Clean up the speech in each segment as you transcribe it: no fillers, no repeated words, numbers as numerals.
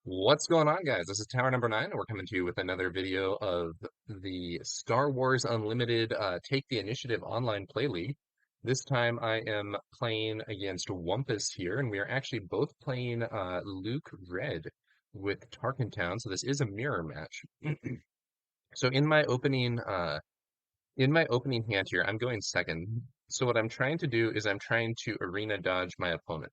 What's going on, guys? This is Tower number 9, and we're coming to you with another video of the Star Wars Unlimited Take the Initiative online play league. This time I am playing against Wumpus here, and we are actually both playing Luke Red with Tarkentown, so this is a mirror match. So in my opening hand here, I'm going second. So what I'm trying to do is I'm trying to arena dodge my opponent.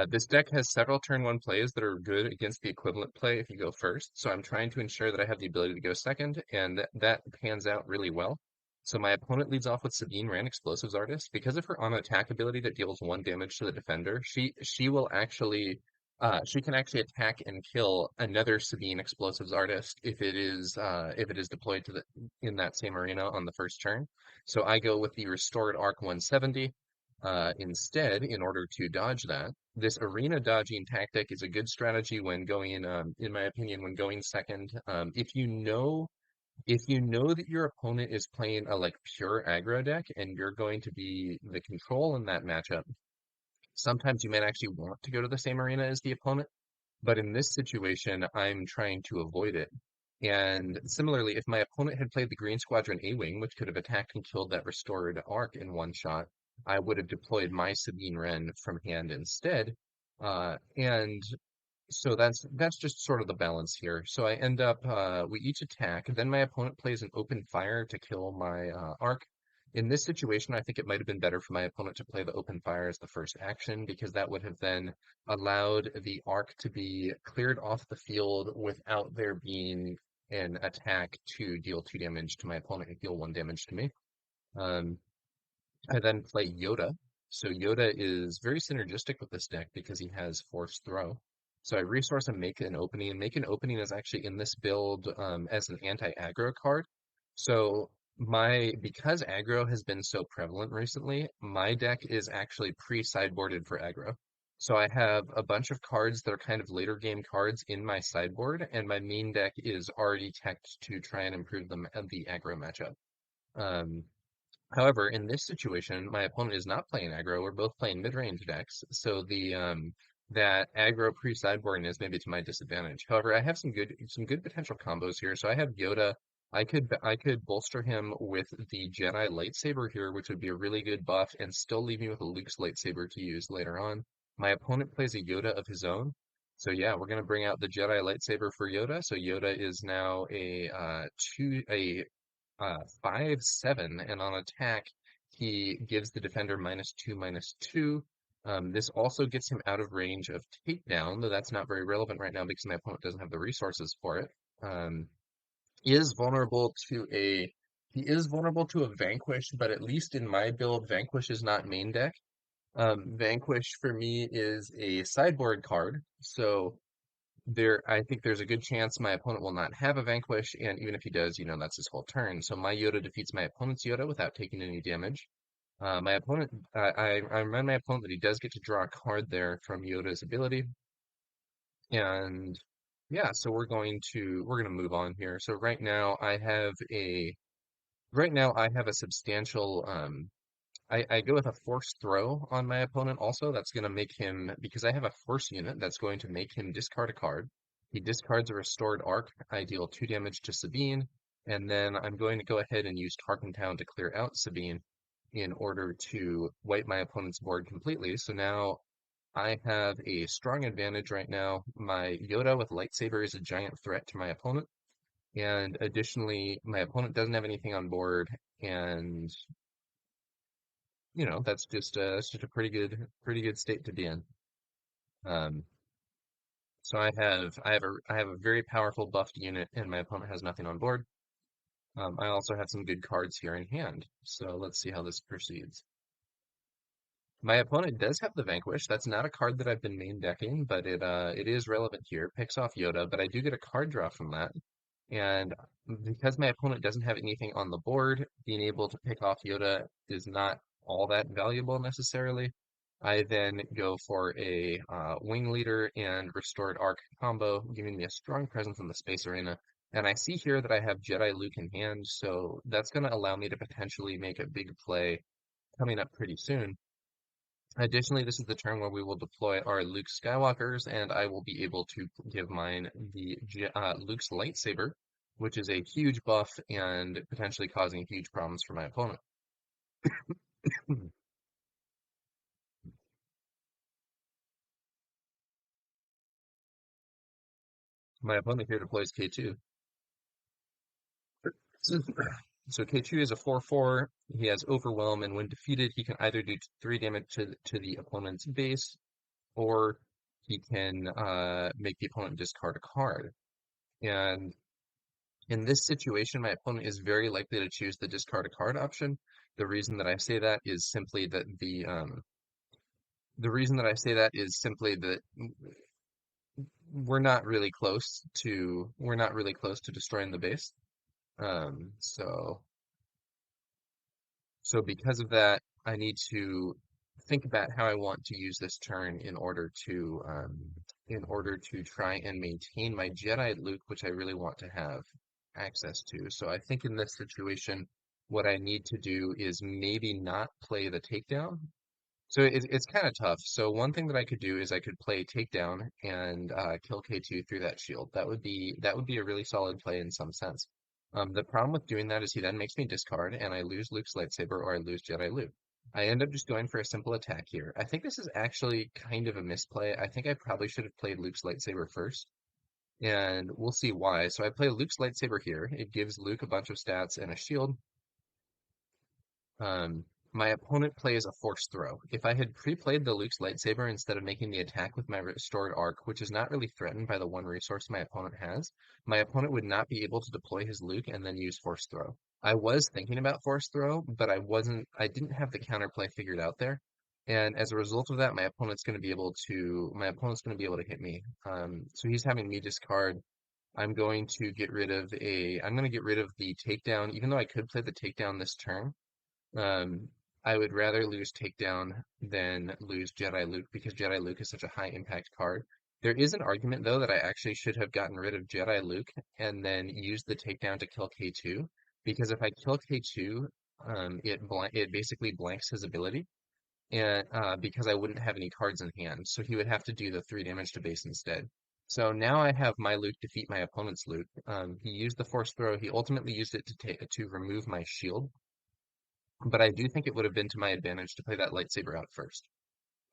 This deck has several turn one plays that are good against the equivalent play if you go first. So I'm trying to ensure that I have the ability to go second, and that pans out really well. So my opponent leads off with Sabine Rand, Explosives Artist. Because of her on attack ability that deals 1 damage to the defender, she can actually attack and kill another Sabine Explosives Artist if it is deployed to the in that same arena on the first turn. So I go with the Restored Arc 170 instead in order to dodge that. This arena dodging tactic is a good strategy when going, in my opinion, when going second. If you know that your opponent is playing a like pure aggro deck and you're going to be the control in that matchup, sometimes you might actually want to go to the same arena as the opponent. But in this situation, I'm trying to avoid it. And similarly, if my opponent had played the Green Squadron A-Wing, which could have attacked and killed that restored arc in one shot, I would have deployed my Sabine Wren from hand instead. And so that's just sort of the balance here. So I end up we each attack, then my opponent plays an open fire to kill my arc. In this situation, I think it might have been better for my opponent to play the open fire as the first action because that would have then allowed the arc to be cleared off the field without there being an attack to deal 2 damage to my opponent and deal 1 damage to me. Um, I then play Yoda. So Yoda is very synergistic with this deck because he has Force Throw. So I resource and make an opening. And make an opening is actually in this build as an anti-aggro card. So because aggro has been so prevalent recently, my deck is actually pre-sideboarded for aggro. So I have a bunch of cards that are kind of later game cards in my sideboard, and my main deck is already teched to try and improve the aggro matchup. Um, However, in this situation, my opponent is not playing aggro. We're both playing mid-range decks, so the that aggro pre-sideboarding is maybe to my disadvantage. However, I have some good potential combos here. So I have Yoda. I could bolster him with the Jedi lightsaber here, which would be a really good buff, and still leave me with a Luke's lightsaber to use later on. My opponent plays a Yoda of his own. So yeah, we're gonna bring out the Jedi lightsaber for Yoda. So Yoda is now a 5/7, and on attack, he gives the defender -2/-2. This also gets him out of range of takedown, though that's not very relevant right now because my opponent doesn't have the resources for it. He is vulnerable to a he is vulnerable to a Vanquish, but at least in my build, Vanquish is not main deck. Vanquish for me is a sideboard card, so I think there's a good chance my opponent will not have a Vanquish, and even if he does, that's his whole turn. So my Yoda defeats my opponent's Yoda without taking any damage. My opponent, I remind my opponent that he does get to draw a card there from Yoda's ability, and yeah, so we're gonna move on here. So right now I have a substantial I go with a force throw on my opponent also. That's going to make him, because I have a force unit, that's going to make him discard a card. He discards a restored arc. I deal 2 damage to Sabine, and then I'm going to go ahead and use Tarkentown to clear out Sabine in order to wipe my opponent's board completely. So now I have a strong advantage right now. My Yoda with lightsaber is a giant threat to my opponent. And additionally, my opponent doesn't have anything on board, and that's just a pretty good state to be in. Um, so I have a very powerful buffed unit, and my opponent has nothing on board. I also have some good cards here in hand. So let's see how this proceeds. My opponent does have the Vanquish. That's not a card that I've been main decking, but it is relevant here. Picks off Yoda, but I do get a card draw from that. And because my opponent doesn't have anything on the board, being able to pick off Yoda is not all that valuable necessarily. I then go for a Wing Leader and Restored Arc combo, giving me a strong presence in the space arena. And I see here that I have Jedi Luke in hand, so that's going to allow me to potentially make a big play coming up pretty soon. Additionally, this is the turn where we will deploy our Luke Skywalkers, and I will be able to give mine the Luke's lightsaber, which is a huge buff and potentially causing huge problems for my opponent. My opponent here deploys K2. So K2 is a 4/4. He has Overwhelm, and when defeated, he can either do 3 damage to the opponent's base, or he can make the opponent discard a card. And in this situation, my opponent is very likely to choose the discard a card option. The reason that I say that is simply that the reason that I say that is simply that we're not really close to destroying the base. Um, so so because of that, I need to think about how I want to use this turn in order to try and maintain my Jedi Luke, which I really want to have access to. So I think in this situation, what I need to do is maybe not play the takedown. So it's kind of tough. So one thing that I could do is I could play takedown and kill K2 through that shield. That would be a really solid play in some sense. The problem with doing that is he then makes me discard, and I lose Luke's lightsaber or I lose Jedi Luke. I end up just going for a simple attack here. I think this is actually kind of a misplay. I think I probably should have played Luke's lightsaber first, and we'll see why. So I play Luke's lightsaber here. It gives Luke a bunch of stats and a shield. Um, my opponent plays a force throw. If I had pre-played the Luke's lightsaber instead of making the attack with my restored arc, which is not really threatened by the one resource my opponent has, my opponent would not be able to deploy his Luke and then use force throw. I was thinking about force throw, but I didn't have the counterplay figured out there. And as a result of that, my opponent's going to be able to hit me. So he's having me discard. I'm going to get rid of the takedown, even though I could play the takedown this turn. Um, I would rather lose Takedown than lose Jedi Luke because Jedi Luke is such a high impact card. There is an argument though that I actually should have gotten rid of Jedi Luke and then used the takedown to kill K2 because if I kill K2, it basically blanks his ability and because I wouldn't have any cards in hand, so he would have to do the 3 damage to base instead. So now I have my Luke defeat my opponent's Luke. He used the Force Throw. He ultimately used it to remove my shield, but I do think it would have been to my advantage to play that lightsaber out first.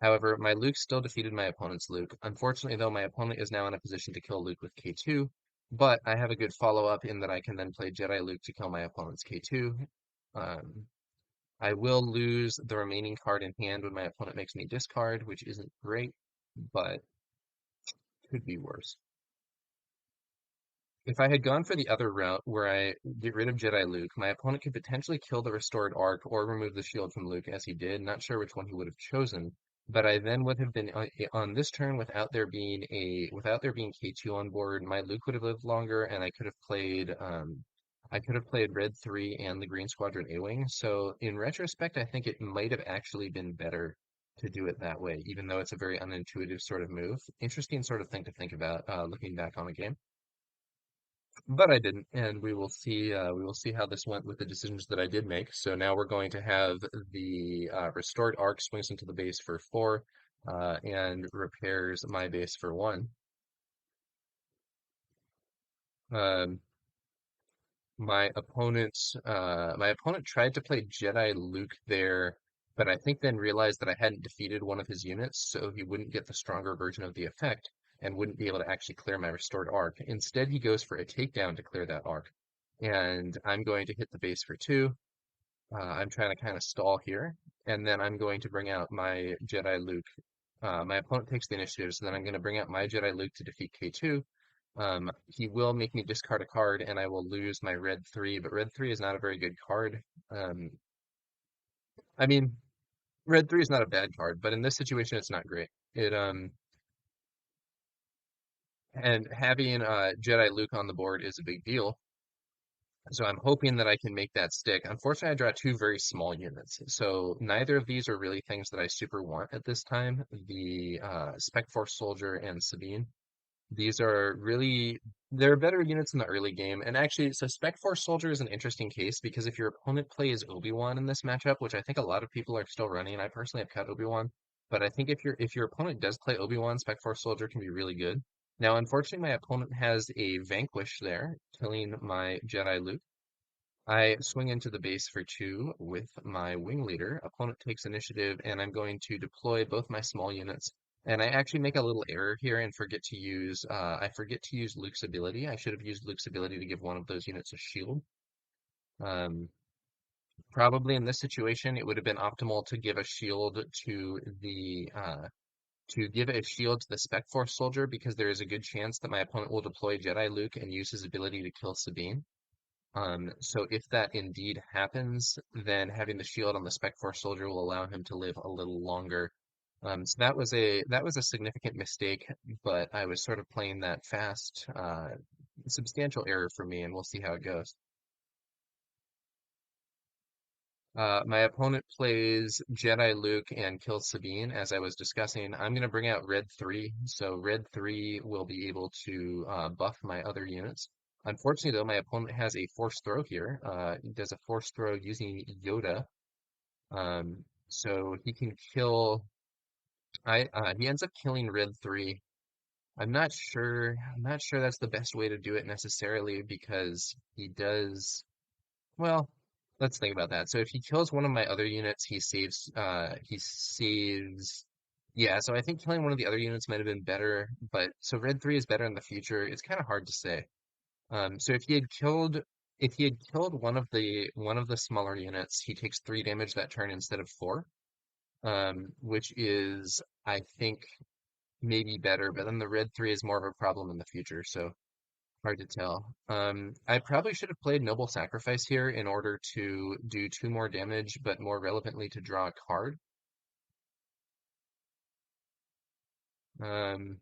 However, my Luke still defeated my opponent's Luke. Unfortunately, though, my opponent is now in a position to kill Luke with K2, but I have a good follow-up in that I can then play Jedi Luke to kill my opponent's K2. Um, I will lose the remaining card in hand when my opponent makes me discard, which isn't great, but could be worse. If I had gone for the other route where I get rid of Jedi Luke, my opponent could potentially kill the restored arc or remove the shield from Luke as he did. Not sure which one he would have chosen, but I then would have been on this turn without there being K2 on board. My Luke would have lived longer, and I could have played Red 3 and the Green Squadron A-Wing. So in retrospect, I think it might have actually been better to do it that way, even though it's a very unintuitive sort of move. Interesting sort of thing to think about looking back on the game. But I didn't, and we will see how this went with the decisions that I did make. So now we're going to have the restored arc swings into the base for 4, and repairs my base for 1. Um, my opponent tried to play Jedi Luke there, but I think then realized that I hadn't defeated one of his units, so he wouldn't get the stronger version of the effect and wouldn't be able to actually clear my restored arc. Instead, he goes for a takedown to clear that arc, and I'm going to hit the base for 2. I'm trying to kind of stall here, and then I'm going to bring out my Jedi Luke. My opponent takes the initiative, so then I'm going to bring out my Jedi Luke to defeat K2. He will make me discard a card, and I will lose my red 3, but red 3 is not a very good card. Um, I mean, red 3 is not a bad card, but in this situation, it's not great. And having Jedi Luke on the board is a big deal. So I'm hoping that I can make that stick. Unfortunately, I draw 2 very small units, so neither of these are really things that I super want at this time. The Spec Force Soldier and Sabine. These are really, they're better units in the early game. And actually, so Spec Force Soldier is an interesting case because if your opponent plays Obi-Wan in this matchup, which I think a lot of people are still running, I personally have cut Obi-Wan. but I think if your opponent does play Obi-Wan, Spec Force Soldier can be really good. Now, unfortunately, my opponent has a Vanquish there, killing my Jedi Luke. I swing into the base for 2 with my Wing Leader. Opponent takes initiative, and I'm going to deploy both my small units. And I actually make a little error here and I forget to use Luke's ability. I should have used Luke's ability to give one of those units a shield. Um, Probably in this situation, it would have been optimal to give a shield to the Spec Force Soldier because there is a good chance that my opponent will deploy Jedi Luke and use his ability to kill Sabine. So if that indeed happens, then having the shield on the Spec Force Soldier will allow him to live a little longer. So that was a significant mistake, but I was sort of playing that fast, substantial error for me, and we'll see how it goes. My opponent plays Jedi Luke and kills Sabine, as I was discussing. I'm going to bring out Red 3, so Red 3 will be able to buff my other units. Unfortunately, though, my opponent has a Force Throw here. He does a Force Throw using Yoda, so he can kill. He ends up killing Red 3. I'm not sure. I'm not sure that's the best way to do it necessarily because he does. Well, let's think about that. So if he kills one of my other units, he saves. Yeah, so I think killing one of the other units might have been better, but so red 3 is better in the future. It's kind of hard to say. So if he had killed one of the smaller units, he takes 3 damage that turn instead of 4. Which is I think maybe better, but then the red 3 is more of a problem in the future, so hard to tell. I probably should have played Noble Sacrifice here in order to do 2 more damage, but more relevantly to draw a card. Um,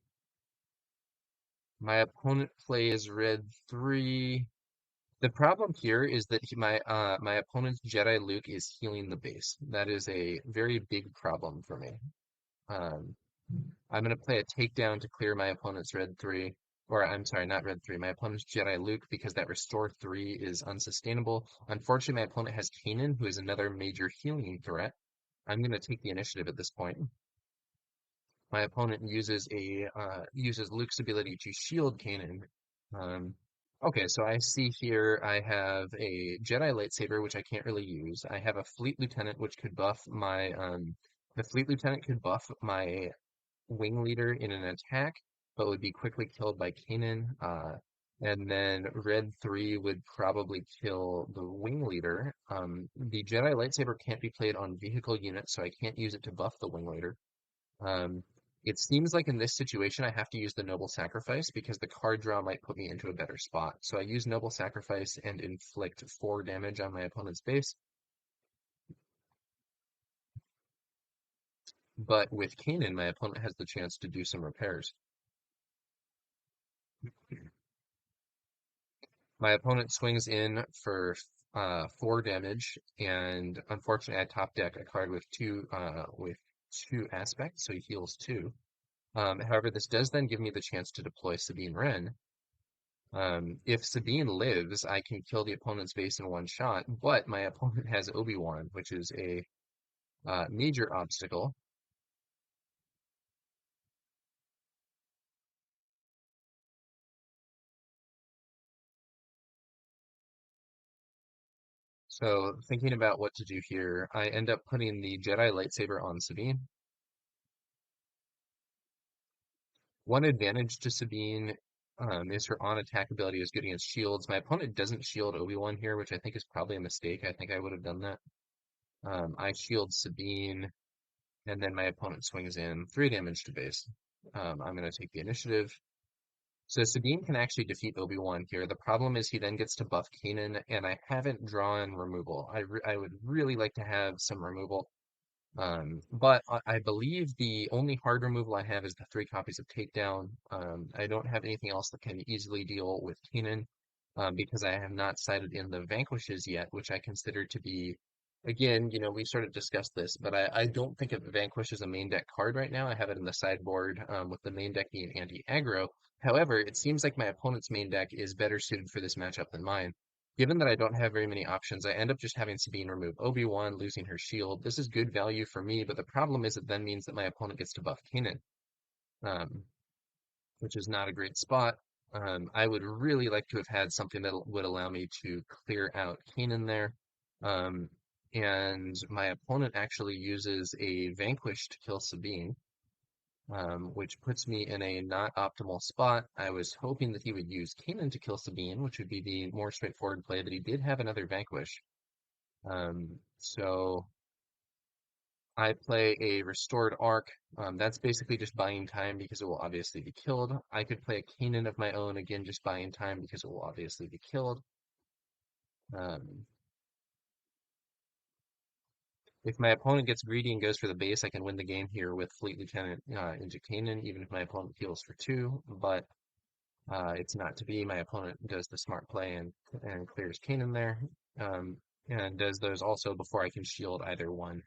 my opponent plays red 3. The problem here is that my opponent's Jedi Luke is healing the base. That is a very big problem for me. Um, I'm going to play a takedown to clear my opponent's red 3. Or, I'm sorry, not red 3. My opponent's Jedi Luke, because that restore 3 is unsustainable. Unfortunately, my opponent has Kanan, who is another major healing threat. I'm going to take the initiative at this point. My opponent uses Luke's ability to shield Kanan. Um, okay, so I see here I have a Jedi lightsaber, which I can't really use. I have a Fleet Lieutenant, which could buff the Fleet Lieutenant could buff my Wing Leader in an attack, but would be quickly killed by Kanan. And then Red 3 would probably kill the Wing Leader. The Jedi lightsaber can't be played on vehicle units, so I can't use it to buff the Wing Leader. Um, it seems like in this situation I have to use the Noble Sacrifice because the card draw might put me into a better spot. So I use Noble Sacrifice and inflict 4 damage on my opponent's base. But with Kanan, my opponent has the chance to do some repairs. My opponent swings in for 4 damage, and unfortunately, I top deck a card with two aspects, so he heals 2. However, this does then give me the chance to deploy Sabine Wren. If Sabine lives, I can kill the opponent's base in 1 shot, but my opponent has Obi-Wan, which is a major obstacle. So thinking about what to do here, I end up putting the Jedi lightsaber on Sabine. One advantage to Sabine is her on-attack ability is good against shields. My opponent doesn't shield Obi-Wan here, which I think is probably a mistake. I think I would have done that. I shield Sabine, and then my opponent swings in 3 damage to base. I'm going to take the initiative. So Sabine can actually defeat Obi-Wan here. The problem is he then gets to buff Kanan, and I haven't drawn removal. I would really like to have some removal. But I believe the only hard removal I have is the 3 copies of Takedown. I don't have anything else that can easily deal with Kanan, because I have not cited in the Vanquishes yet, which I consider to be, again, we sort of discussed this, but I don't think of Vanquish as a main deck card right now. I have it in the sideboard, with the main deck being anti-aggro. However, it seems like my opponent's main deck is better suited for this matchup than mine. given that I don't have very many options, I end up just having Sabine remove Obi-Wan, losing her shield. This is good value for me, but the problem is it then means that my opponent gets to buff Kanan, um, which is not a great spot. I would really like to have had something that would allow me to clear out Kanan there. Um, and my opponent actually uses a Vanquish to kill Sabine, which puts me in a not optimal spot. I was hoping that he would use Kanan to kill Sabine, which would be the more straightforward play, but he did have another Vanquish. So I play a Restored Arc. That's basically just buying time because it will obviously be killed. I could play a Kanan of my own, again, just buying time because it will obviously be killed. Um, if my opponent gets greedy and goes for the base, I can win the game here with Fleet Lieutenant into Kanan, even if my opponent heals for 2, but it's not to be. My opponent does the smart play and clears Kanan there, um, and does those also before I can shield either one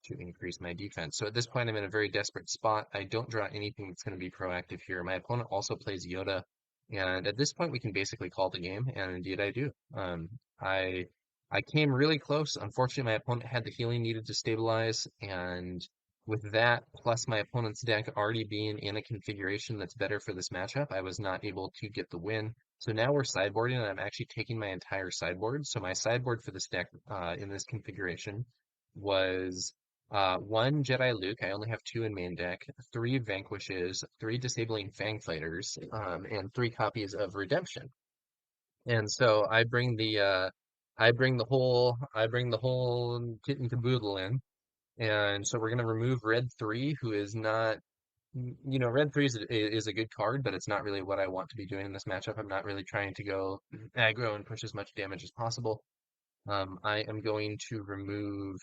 to increase my defense. So at this point, I'm in a very desperate spot. I don't draw anything that's going to be proactive here. My opponent also plays Yoda, and at this point, we can basically call the game, and indeed I do. I I came really close. Unfortunately, my opponent had the healing needed to stabilize, and with that, plus my opponent's deck already being in a configuration that's better for this matchup, I was not able to get the win. So now we're sideboarding, and I'm actually taking my entire sideboard. So my sideboard for this deck in this configuration was 1 Jedi Luke. I only have 2 in main deck, 3 Vanquishes, 3 Disabling Fang Fighters, and 3 copies of Redemption. And so I bring the whole kit and caboodle in. And so we're going to remove Red 3, who is not, Red 3 is a good card, but it's not really what I want to be doing in this matchup. I'm not really trying to go aggro and push as much damage as possible. I am going to remove,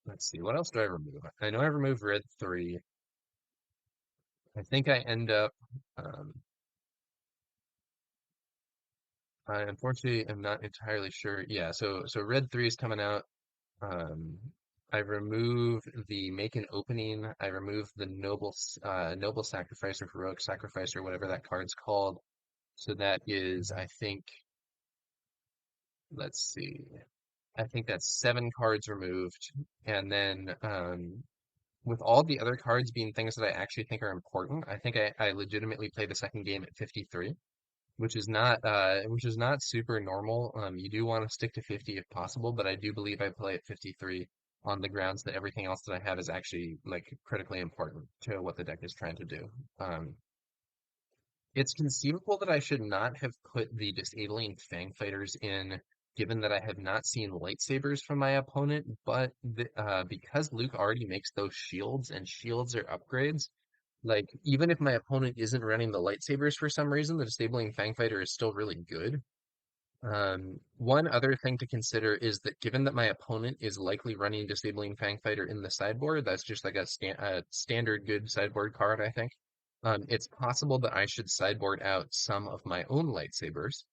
let's see, what else do I remove? I know I removed Red 3. I think I end up, um, I unfortunately am not entirely sure. Yeah, so Red 3 is coming out. Um, I remove the make an opening. I remove the noble sacrifice or heroic sacrifice or whatever that card's called. So that is, I think, let's see, I think that's 7 cards removed. And then with all the other cards being things that I actually think are important, I think I legitimately played the second game at 53, which is not super normal. You do want to stick to 50 if possible, but I do believe I play at 53 on the grounds that everything else that I have is actually like critically important to what the deck is trying to do. Um, it's conceivable that I should not have put the disabling Fang Fighters in, given that I have not seen lightsabers from my opponent, but because Luke already makes those shields and shields are upgrades, like, even if my opponent isn't running the lightsabers for some reason, the disabling Fang Fighter is still really good. One other thing to consider is that given that my opponent is likely running Disabling Fang Fighter in the sideboard, that's just like a standard good sideboard card, I think. It's possible that I should sideboard out some of my own lightsabers.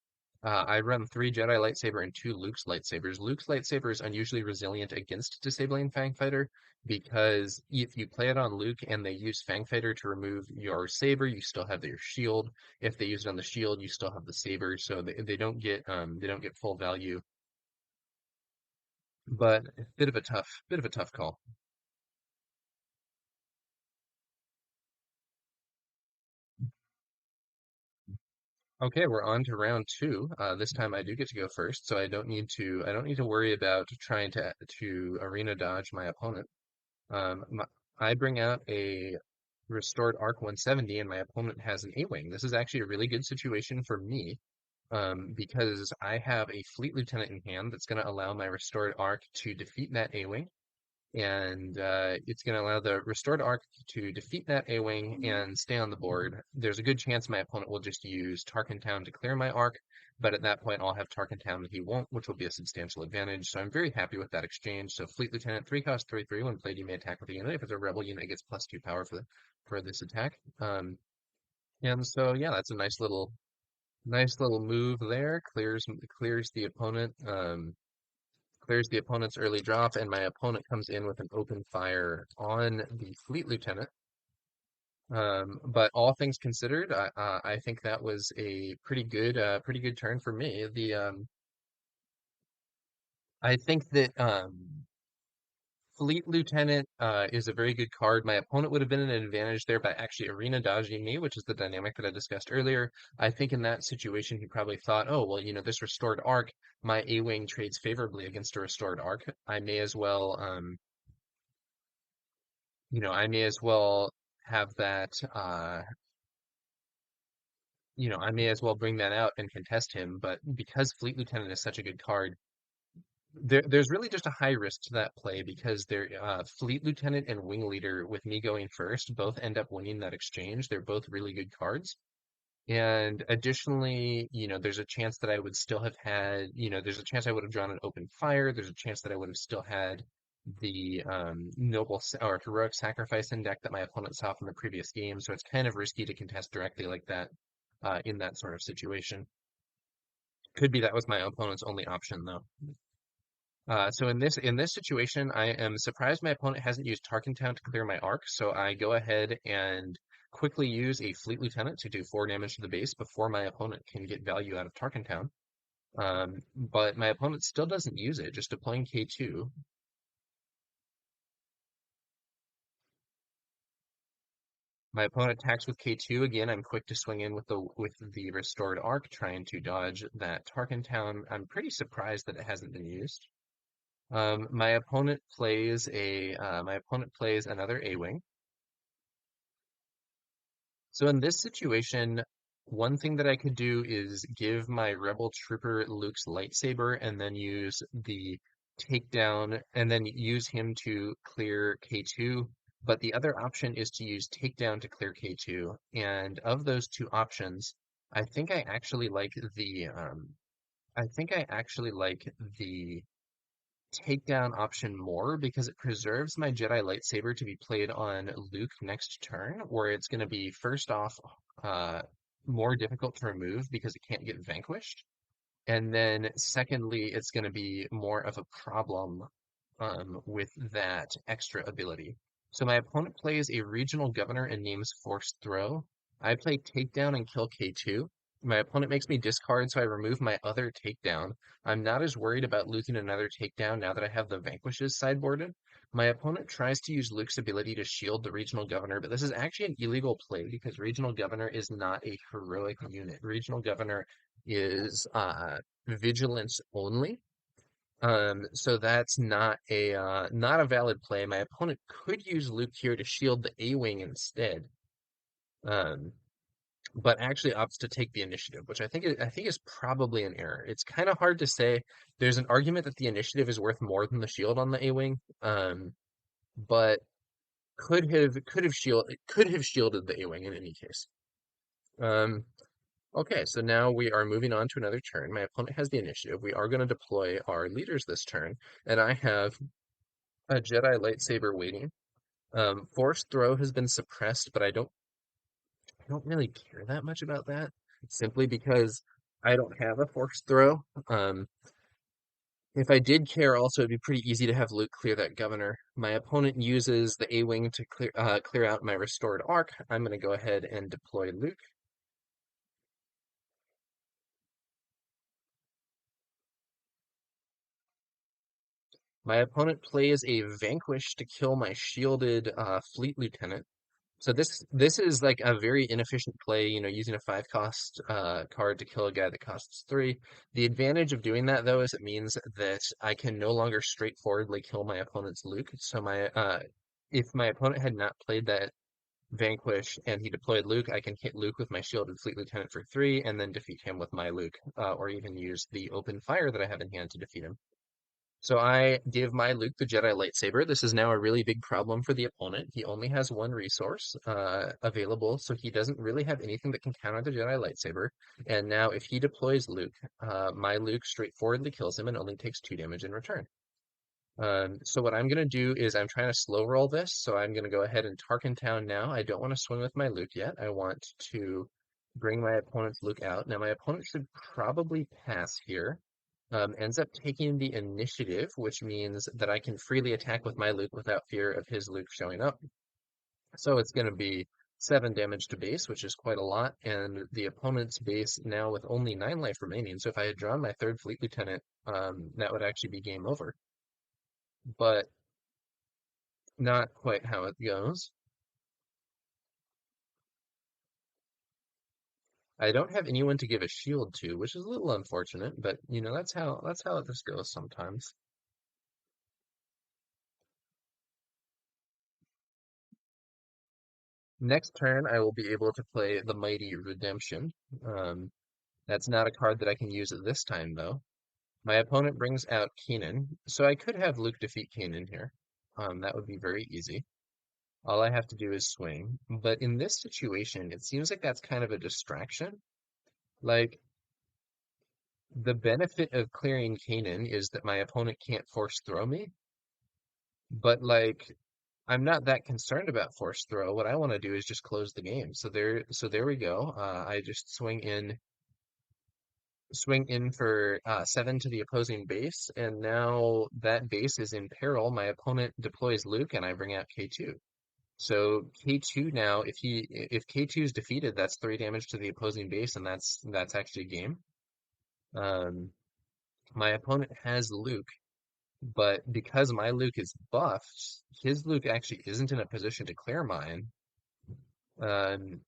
I run 3 Jedi lightsaber and 2 Luke's lightsabers. Luke's lightsaber is unusually resilient against Disabling Fang Fighter because if you play it on Luke and they use Fang Fighter to remove your saber, you still have your shield. If they use it on the shield, you still have the saber, so they don't get full value. But a bit of a tough call. Okay, we're on to round 2. This time I do get to go first, so I don't need to worry about trying to arena dodge my opponent. My, I bring out a restored Arc 170, and my opponent has an A-Wing. This is actually a really good situation for me, because I have a Fleet Lieutenant in hand that's going to allow my restored Arc to defeat that A-Wing, and it's going to allow the restored Arc to defeat that A-Wing and stay on the board. There's a good chance my opponent will just use Tarkin Town to clear my Arc, but at that point I'll have Tarkin Town and he won't, which will be a substantial advantage. So I'm very happy with that exchange. So Fleet Lieutenant, 3 cost 3/3. When played, you may attack with a unit. If it's a rebel unit, it gets +2 power for this attack. And so yeah, that's a nice little move there. Clears the opponent. Clears the opponent's early drop, and my opponent comes in with an open fire on the Fleet Lieutenant. But all things considered, I think that was a pretty good turn for me. I think that Fleet Lieutenant is a very good card. My opponent would have been in an advantage there by actually arena dodging me, which is the dynamic that I discussed earlier. I think in that situation, he probably thought, oh, well, this restored arc, my A-Wing trades favorably against a restored arc. I may as well, I may as well have that, I may as well bring that out and contest him. But because Fleet Lieutenant is such a good card, there's really just a high risk to that play because Fleet Lieutenant and Wing Leader, with me going first, both end up winning that exchange. They're both really good cards. And additionally, there's a chance that I would still have had, there's a chance I would have drawn an open fire. There's a chance that I would have still had the or heroic sacrifice in deck that my opponent saw from the previous game. So it's kind of risky to contest directly like that in that sort of situation. Could be that was my opponent's only option though. So in this situation, I am surprised my opponent hasn't used Tarkentown to clear my arc, so I go ahead and quickly use a Fleet Lieutenant to do 4 damage to the base before my opponent can get value out of Tarkentown. But my opponent still doesn't use it, just deploying K2. My opponent attacks with K2 again. I'm quick to swing in with the restored arc, trying to dodge that Tarkentown. I'm pretty surprised that it hasn't been used. My opponent plays another A-Wing. So in this situation, one thing that I could do is give my Rebel Trooper Luke's lightsaber and then use the takedown and then use him to clear K2. But the other option is to use takedown to clear K2. And of those two options, I think I actually like the takedown option more because it preserves my Jedi lightsaber to be played on Luke next turn, where it's going to be first off uh, more difficult to remove because it can't get vanquished, and then secondly, it's going to be more of a problem with that extra ability. So my opponent plays a regional governor and names Force Throw. I play Takedown and kill K2. My opponent makes me discard, so I remove my other takedown. I'm not as worried about losing another takedown now that I have the Vanquishes sideboarded. My opponent tries to use Luke's ability to shield the regional governor, but this is actually an illegal play because regional governor is not a heroic unit. Regional governor is vigilance only. So that's not a valid play. My opponent could use Luke here to shield the A-Wing instead. Um, but actually opts to take the initiative, which I think is probably an error. It's kind of hard to say. There's an argument that the initiative is worth more than the shield on the A-Wing, but could have shielded the A-Wing in any case. Um, okay, so now we are moving on to another turn. My opponent has the initiative. We are going to deploy our leaders this turn, and I have a Jedi lightsaber waiting. Force throw has been suppressed, but I don't really care that much about that, simply because I don't have a force throw. If I did care, also it'd be pretty easy to have Luke clear that governor. My opponent uses the A-wing to clear out my restored arc. I'm going to go ahead and deploy Luke. My opponent plays a vanquish to kill my shielded fleet lieutenant. So this is like a very inefficient play, using a 5 cost card to kill a guy that costs 3. The advantage of doing that though is it means that I can no longer straightforwardly kill my opponent's Luke. So if my opponent had not played that Vanquish and he deployed Luke, I can hit Luke with my shielded fleet lieutenant for 3 and then defeat him with my Luke, or even use the open fire that I have in hand to defeat him. So I give my Luke the Jedi lightsaber. This is now a really big problem for the opponent. He only has one resource available, so he doesn't really have anything that can counter the Jedi lightsaber. And now if he deploys Luke, my Luke straightforwardly kills him and only takes 2 damage in return. So what I'm going to do is I'm trying to slow roll this, so I'm going to go ahead and Tarkentown now. I don't want to swing with my Luke yet. I want to bring my opponent's Luke out. Now my opponent should probably pass here. Ends up taking the initiative, which means that I can freely attack with my Luke without fear of his Luke showing up. So it's going to be 7 damage to base, which is quite a lot, and the opponent's base now with only 9 life remaining. So if I had drawn my third Fleet Lieutenant, that would actually be game over. But not quite how it goes. I don't have anyone to give a shield to, which is a little unfortunate, but you know, that's how this goes sometimes. Next turn, I will be able to play the Mighty Redemption. Um, that's not a card that I can use at this time, though. My opponent brings out Keenan, so I could have Luke defeat Keenan here. That would be very easy. All I have to do is swing. But in this situation, it seems like that's kind of a distraction. Like, the benefit of clearing Kanan is that my opponent can't force throw me, but like I'm not that concerned about force throw. What I want to do is just close the game. So there we go. I just swing in for 7 to the opposing base, and now that base is in peril. My opponent deploys Luke, and I bring out K2. So K2 now, if K2 is defeated, that's 3 damage to the opposing base, and that's actually game. Um, my opponent has Luke, but because my Luke is buffed, his Luke actually isn't in a position to clear mine. Um,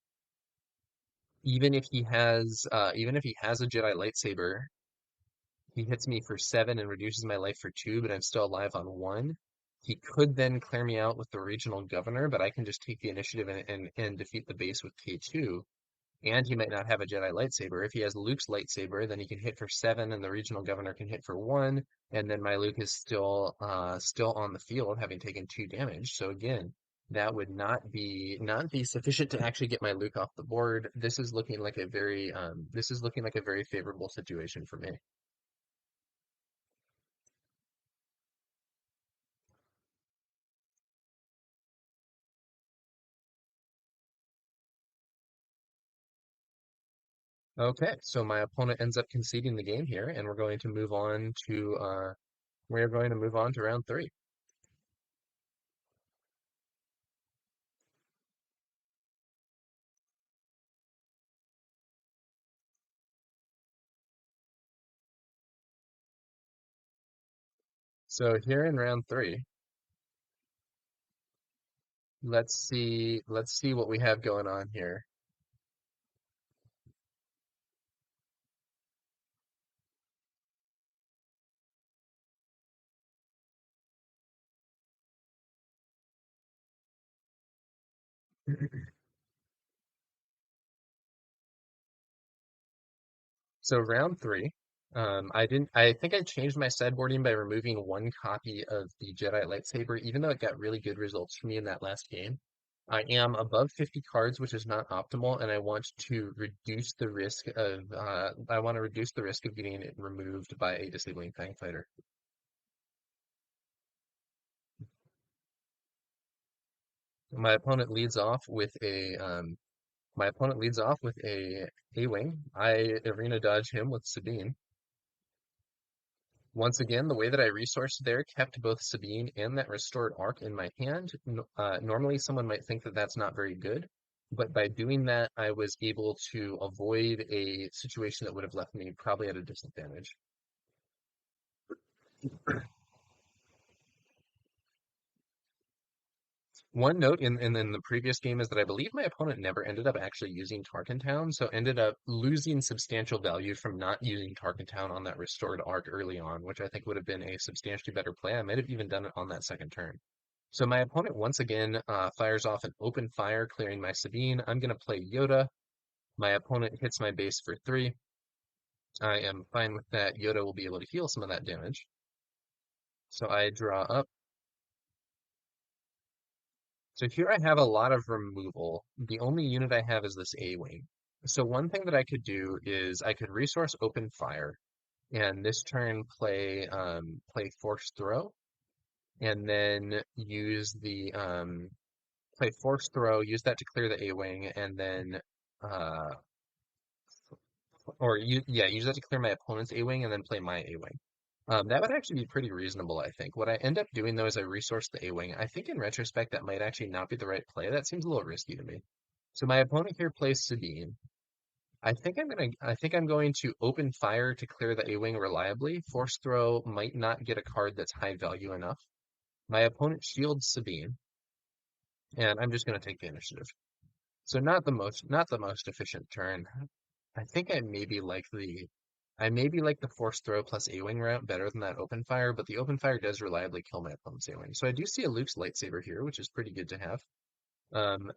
even if he has a Jedi lightsaber, he hits me for 7 and reduces my life for 2, but I'm still alive on 1. He could then clear me out with the regional governor, but I can just take the initiative and defeat the base with K2. And he might not have a Jedi lightsaber. If he has Luke's lightsaber, then he can hit for 7, and the regional governor can hit for 1, and then my Luke is still on the field, having taken 2 damage. So again, that would not be sufficient to actually get my Luke off the board. This is looking like a very favorable situation for me. Okay, so my opponent ends up conceding the game here, and we're going to move on to round 3. So here in round 3, let's see what we have going on here. So round 3, I think I changed my sideboarding by removing 1 copy of the Jedi lightsaber, even though it got really good results for me in that last game. I am above 50 cards, which is not optimal, and I want to reduce the risk of getting it removed by a disabling Fang Fighter. My opponent leads off with a A-Wing. I arena dodge him with Sabine. Once again, the way that I resourced there kept both Sabine and that restored arc in my hand. Normally, someone might think that that's not very good, but by doing that, I was able to avoid a situation that would have left me probably at a disadvantage. One note in the previous game is that I believe my opponent never ended up actually using Tarkin Town, so ended up losing substantial value from not using Tarkin Town on that restored arc early on, which I think would have been a substantially better play. I might have even done it on that second turn. So my opponent once again fires off an open fire, clearing my Sabine. I'm going to play Yoda. My opponent hits my base for 3. I am fine with that. Yoda will be able to heal some of that damage. So I draw up. So here I have a lot of removal. The only unit I have is this A-Wing. So one thing that I could do is I could resource open fire, and this turn play force throw, and then play force throw, use that to clear the A-Wing, and then uh use that to clear my opponent's A-Wing and then play my A-Wing. That would actually be pretty reasonable, I think. What I end up doing though is I resource the A-Wing. I think in retrospect that might actually not be the right play. That seems a little risky to me. So my opponent here plays Sabine. I think I'm going to open fire to clear the A-wing reliably. Force throw might not get a card that's high value enough. My opponent shields Sabine, and I'm just going to take the initiative. So not the most efficient turn. I think I maybe like the force throw plus A-wing route better than that open fire, but the open fire does reliably kill my opponent's A-wing. So I do see a Luke's lightsaber here, which is pretty good to have. Um,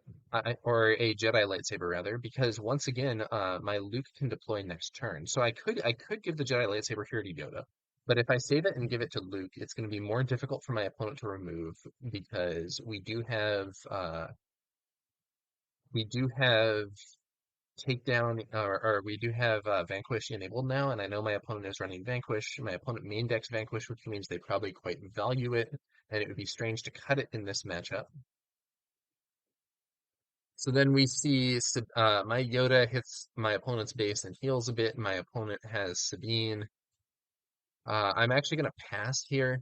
or a Jedi lightsaber rather, because once again, my Luke can deploy next turn. So I could give the Jedi lightsaber here to Yoda, but if I save it and give it to Luke, it's going to be more difficult for my opponent to remove because we do have takedown or we do have Vanquish enabled now, and I know my opponent is running Vanquish. My opponent main decks Vanquish, which means they probably quite value it, and it would be strange to cut it in this matchup. So then we see my Yoda hits my opponent's base and heals a bit. My opponent has Sabine. I'm actually going to pass here.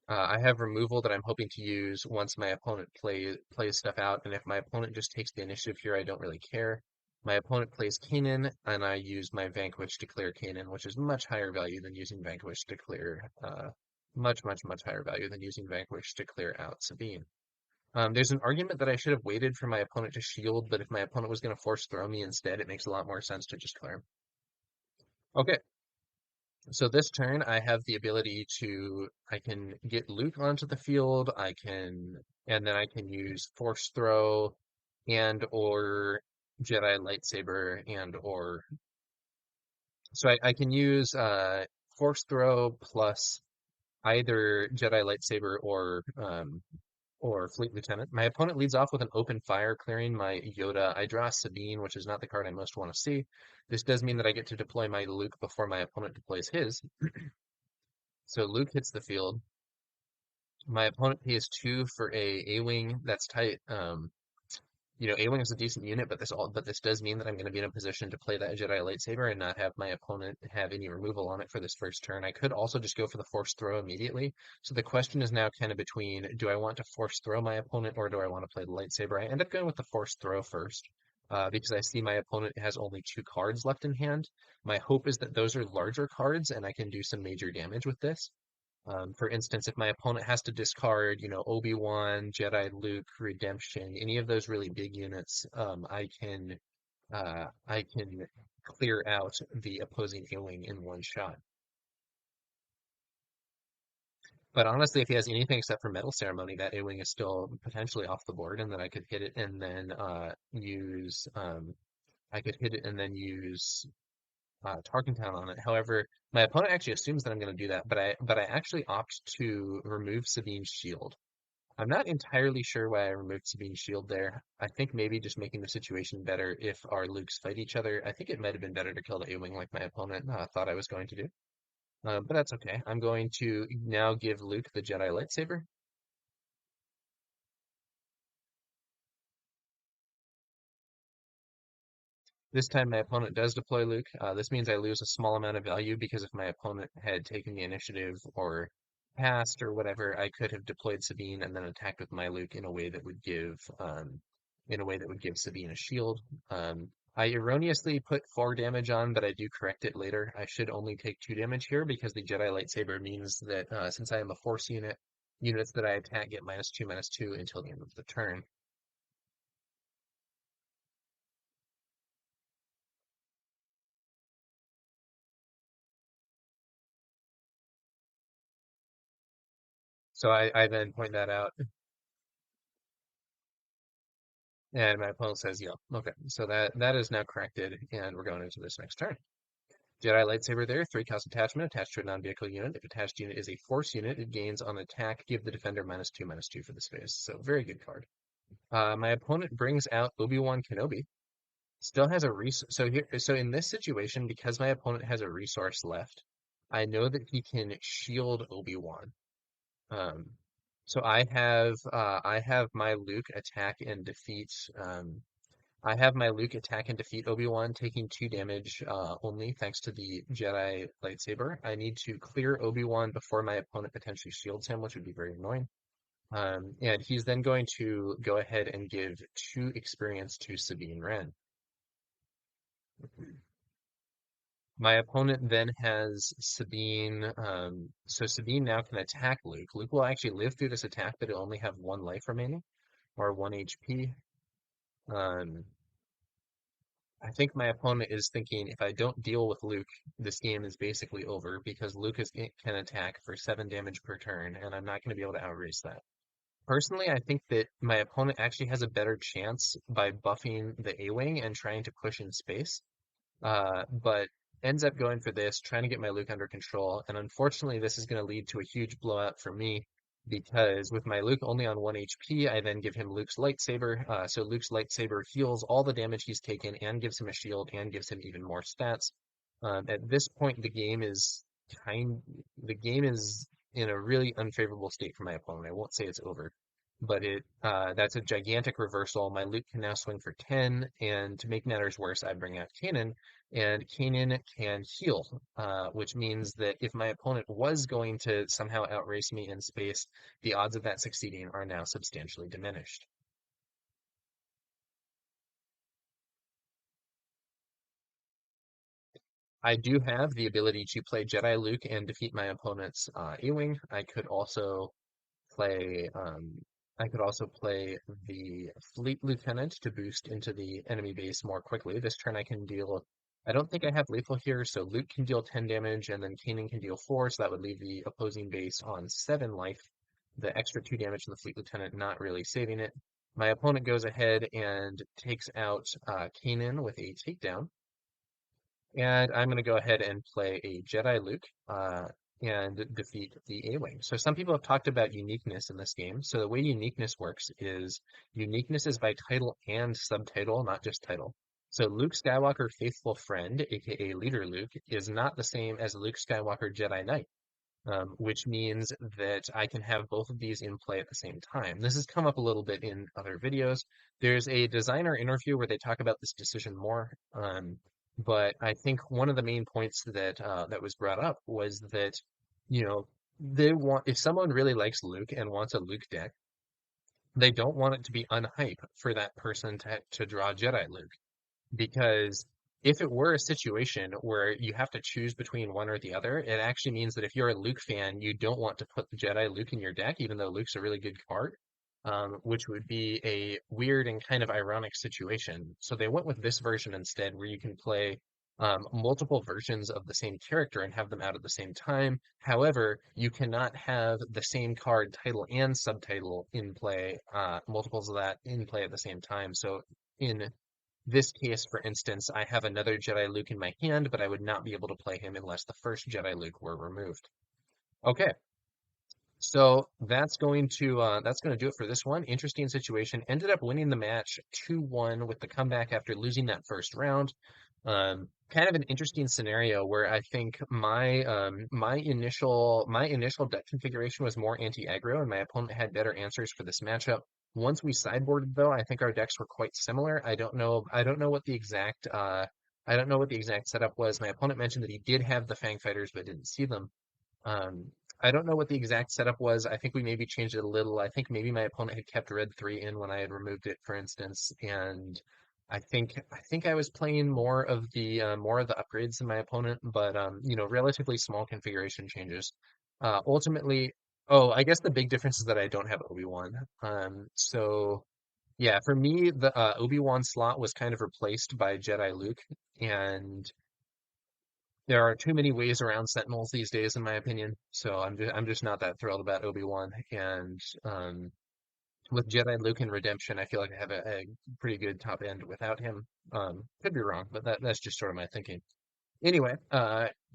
I have removal that I'm hoping to use once my opponent plays stuff out, and if my opponent just takes the initiative here, I don't really care. My opponent plays Kanan, and I use my Vanquish to clear Kanan, which is much higher value than using Vanquish to clear, much higher value than using Vanquish to clear out Sabine. There's an argument that I should have waited for my opponent to shield, but if my opponent was going to force throw me instead, it makes a lot more sense to just clear him. Okay, so this turn I have the ability I can get Luke onto the field, and then I can use force throw and or Jedi lightsaber so I can use force throw plus either Jedi lightsaber or Fleet Lieutenant. My opponent leads off with an open fire, clearing my Yoda. I draw Sabine, which is not the card I most want to see. This does mean that I get to deploy my Luke before my opponent deploys his. So Luke hits the field. My opponent pays 2 for a A-wing. That's tight. A-wing is a decent unit, but this does mean that I'm going to be in a position to play that Jedi lightsaber and not have my opponent have any removal on it for this first turn. I could also just go for the force throw immediately. So the question is now kind of between, do I want to force throw my opponent or do I want to play the lightsaber? I end up going with the force throw first. Because I see my opponent has only 2 cards left in hand. My hope is that those are larger cards and I can do some major damage with this. For instance, if my opponent has to discard, Obi-Wan, Jedi Luke, Redemption, any of those really big units, I can clear out the opposing A-wing in one shot. But honestly, if he has anything except for Metal Ceremony, that A-wing is still potentially off the board, and then I could hit it and then use Tarkentown on it. However, my opponent actually assumes that I'm going to do that, but I actually opt to remove Sabine's shield. I'm not entirely sure why I removed Sabine's shield there. I think maybe just making the situation better if our Lukes fight each other. I think it might have been better to kill the A-wing like my opponent thought I was going to do. But that's okay. I'm going to now give Luke the Jedi lightsaber. This time my opponent does deploy Luke. This means I lose a small amount of value because if my opponent had taken the initiative or passed or whatever, I could have deployed Sabine and then attacked with my Luke in a way that would give Sabine a shield. I erroneously put 4 damage on, but I do correct it later. I should only take 2 damage here because the Jedi lightsaber means that since I am a force unit, units that I attack get -2/-2 until the end of the turn. So I then point that out. And my opponent says, yep. Okay, so that is now corrected, and we're going into this next turn. Jedi lightsaber there, 3 cost attachment attached to a non-vehicle unit. If attached unit is a force unit, it gains on attack, give the defender -2/-2 for this phase. So very good card. My opponent brings out Obi-Wan Kenobi. Still has a so in this situation, because my opponent has a resource left, I know that he can shield Obi-Wan. Um, so I have my Luke attack and defeat Obi-Wan, taking 2 damage only thanks to the Jedi lightsaber. I need to clear Obi-Wan before my opponent potentially shields him, which would be very annoying. And he's then going to go ahead and give 2 experience to Sabine Wren. My opponent then has Sabine. So Sabine now can attack Luke. Luke will actually live through this attack, but it'll only have 1 life remaining, or 1 HP. Um, I think my opponent is thinking if I don't deal with Luke, this game is basically over because can attack for 7 damage per turn, and I'm not going to be able to outrace that. Personally, I think that my opponent actually has a better chance by buffing the A-Wing and trying to push in space, but ends up going for this, trying to get my Luke under control, and unfortunately this is going to lead to a huge blowout for me because with my Luke only on 1 HP, I then give him Luke's lightsaber, so Luke's lightsaber heals all the damage he's taken and gives him a shield and gives him even more stats. At this point, kind, the game is in a really unfavorable state for my opponent. I won't say it's over, but that's a gigantic reversal. My Luke can now swing for 10, and to make matters worse, I bring out Kanan, and Kanan can heal, which means that if my opponent was going to somehow outrace me in space, the odds of that succeeding are now substantially diminished. I do have the ability to play Jedi Luke and defeat my opponent's A-Wing. Play I could also play the Fleet Lieutenant to boost into the enemy base more quickly. This turn I don't think I have lethal here, so Luke can deal 10 damage and then Kanan can deal 4, so that would leave the opposing base on 7 life. The extra 2 damage from the Fleet Lieutenant not really saving it. My opponent goes ahead and takes out Kanan with a takedown. And I'm going to go ahead and play a Jedi Luke and defeat the A-Wing. So some people have talked about uniqueness in this game. So the way uniqueness is by title and subtitle, not just title. So Luke Skywalker Faithful Friend, aka Leader Luke, is not the same as Luke Skywalker Jedi Knight. Which means that I can have both of these in play at the same time. This has come up a little bit in other videos. There's a designer interview where they talk about this decision more, but I think one of the main points that was brought up was that, you know, if someone really likes Luke and wants a Luke deck, they don't want it to be unhype for that person to draw Jedi Luke. Because if it were a situation where you have to choose between one or the other, it actually means that if you're a Luke fan, you don't want to put the Jedi Luke in your deck, even though Luke's a really good card, which would be a weird and kind of ironic situation. So they went with this version instead, where you can play multiple versions of the same character and have them out at the same time. However, you cannot have the same card title and subtitle in play, multiples of that in play at the same time. So in this case, for instance, I have another Jedi Luke in my hand, but I would not be able to play him unless the first Jedi Luke were removed. Okay, so that's going to do it for this one. Interesting situation. Ended up winning the match 2-1 with the comeback after losing that first round. Kind of an interesting scenario where I think my initial deck configuration was more anti-aggro, and my opponent had better answers for this matchup. Once we sideboarded, though, I think our decks were quite similar. I don't know what the exact setup was. My opponent mentioned that he did have the Fang Fighters, but didn't see them. Um, I don't know what the exact setup was. I think we maybe changed it a little. I think maybe my opponent had kept red 3 in when I had removed it, for instance, and I think I was playing more of the upgrades than my opponent, but relatively small configuration changes. Ultimately, oh, I guess the big difference is that I don't have Obi-Wan. So yeah, for me, the Obi-Wan slot was kind of replaced by Jedi Luke, and there are too many ways around Sentinels these days, in my opinion. So I'm just not that thrilled about Obi-Wan. And with Jedi Luke in Redemption, I feel like I have a pretty good top end without him. Could be wrong, but that's just sort of my thinking. Anyway,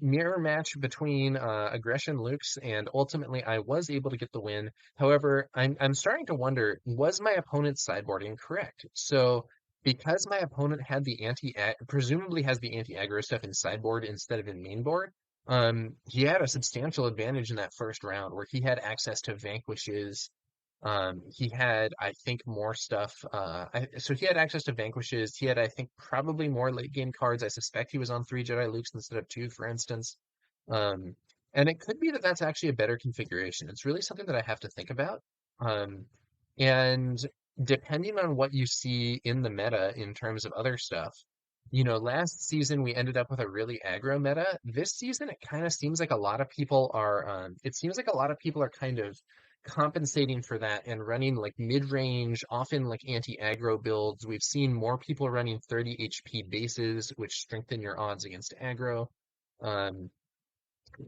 mirror match between Aggression Lukes, and ultimately I was able to get the win. However, I'm starting to wonder, was my opponent's sideboarding correct? So because my opponent had presumably has the anti-aggro stuff in sideboard instead of in main board, he had a substantial advantage in that first round where he had access to vanquishes. He had, I think, more stuff. So he had access to vanquishes. He had, I think, probably more late game cards. I suspect he was on 3 Jedi Lukes instead of 2, for instance. Um, and it could be that that's actually a better configuration. It's really something that I have to think about. Um, and depending on what you see in the meta in terms of other stuff, last season we ended up with a really aggro meta. This season it kind of seems like a lot of people are, it seems like a lot of people are kind of compensating for that and running like mid-range, often like anti-aggro builds. We've seen more people running 30 HP bases, which strengthen your odds against aggro. Um,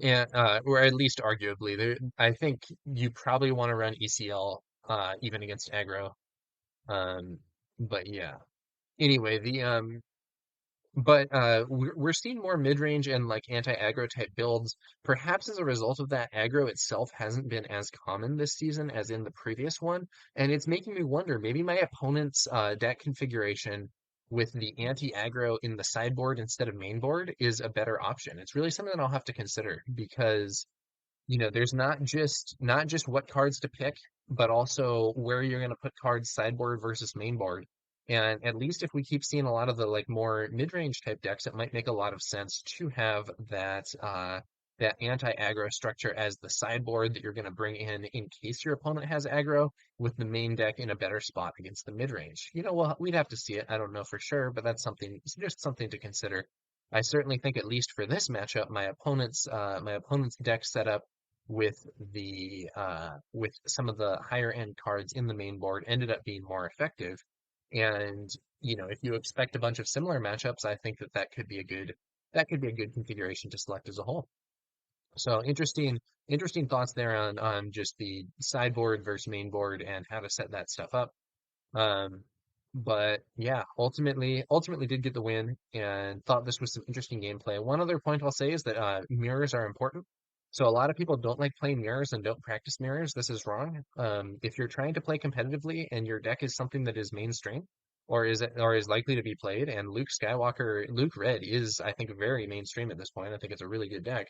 and or at least arguably, I think you probably want to run ECL even against aggro. Um, but yeah. Anyway, we're seeing more mid-range and like anti-aggro type builds. Perhaps as a result of that, aggro itself hasn't been as common this season as in the previous one, and it's making me wonder, maybe my opponent's deck configuration with the anti-aggro in the sideboard instead of main board is a better option. It's really something that I'll have to consider because there's not just what cards to pick, but also where you're going to put cards sideboard versus main board. And at least if we keep seeing a lot of the like more mid-range type decks, it might make a lot of sense to have that anti-aggro structure as the sideboard that you're going to bring in case your opponent has aggro, with the main deck in a better spot against the mid-range. Well, we'd have to see it. I don't know for sure, but it's just something to consider. I certainly think at least for this matchup, my opponent's deck setup with some of the higher end cards in the main board ended up being more effective. And if you expect a bunch of similar matchups, I think that could be a good configuration to select as a whole. So interesting thoughts there on just the sideboard versus main board and how to set that stuff up. Um, but yeah, ultimately did get the win and thought this was some interesting gameplay. One other point I'll say is that mirrors are important. So a lot of people don't like playing mirrors and don't practice mirrors. This is wrong. If you're trying to play competitively and your deck is something that is mainstream or is likely to be played, and Luke Red is, I think, very mainstream at this point. I think it's a really good deck.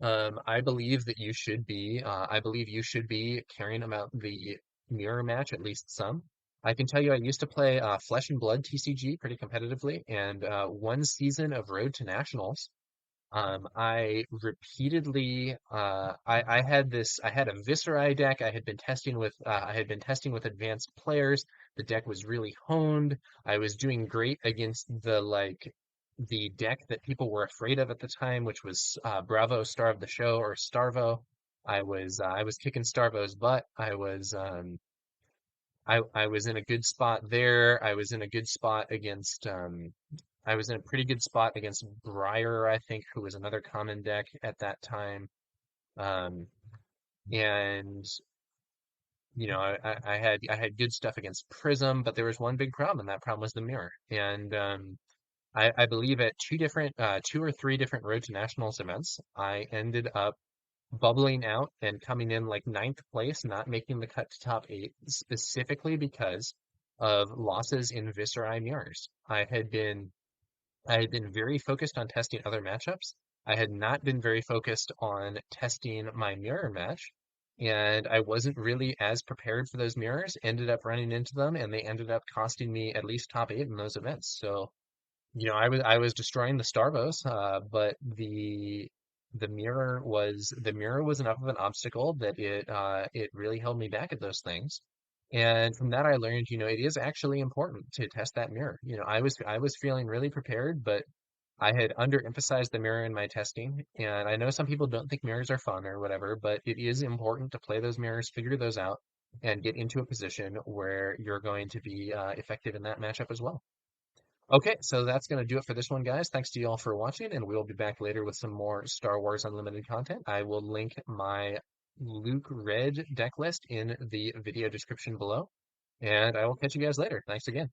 I believe you should be caring about the mirror match at least some. I can tell you I used to play Flesh and Blood TCG pretty competitively, and one season of Road to Nationals, I repeatedly I had a Viserai deck. I had been testing with advanced players. The deck was really honed. I was doing great against the deck that people were afraid of at the time, which was Bravo Star of the Show, or Starvo. I was kicking Starvo's butt. I was in a good spot there. I was in a pretty good spot against Briar, I think, who was another common deck at that time. Um, and I had good stuff against Prism, but there was one big problem, and that problem was the mirror. And I believe at two or three different Road to Nationals events, I ended up bubbling out and coming in like ninth place, not making the cut to top eight, specifically because of losses in Viserai mirrors. I had been very focused on testing other matchups. I had not been very focused on testing my mirror match, and I wasn't really as prepared for those mirrors. Ended up running into them, and they ended up costing me at least top eight in those events. So, I was destroying the Starvos, but the mirror was enough of an obstacle that it really held me back at those things. And from that, I learned, it is actually important to test that mirror. I was feeling really prepared, but I had underemphasized the mirror in my testing. And I know some people don't think mirrors are fun or whatever, but it is important to play those mirrors, figure those out, and get into a position where you're going to be effective in that matchup as well. Okay, so that's going to do it for this one, guys. Thanks to you all for watching, and we'll be back later with some more Star Wars Unlimited content. I will link my Luke Red deck list in the video description below, and I will catch you guys later. Thanks again.